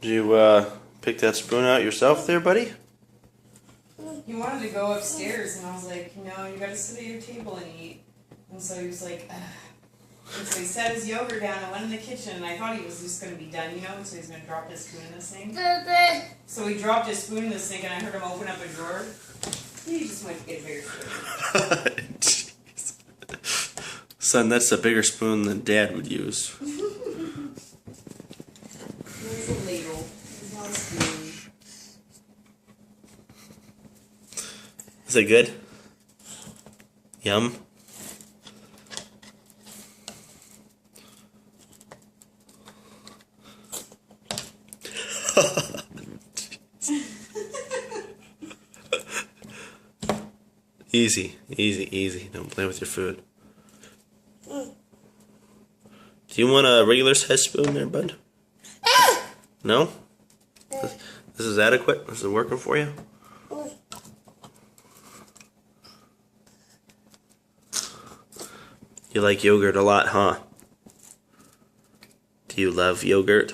Did you pick that spoon out yourself there, buddy? He wanted to go upstairs, and I was like, no, you gotta sit at your table and eat. And so he was like, ugh. And so he set his yogurt down and went in the kitchen, and I thought he was just going to be done, you know, and so he's going to drop his spoon in the sink. So he dropped his spoon in the sink, and I heard him open up a drawer. He just went to get a bigger spoon. Son, that's a bigger spoon than Dad would use. It was a ladle. It was not a spoon. Is it good? Yum. Easy, easy, easy. Don't play with your food. Do you want a regular size spoon there, bud? No? This is adequate? This is working for you? You like yogurt a lot, huh? Do you love yogurt?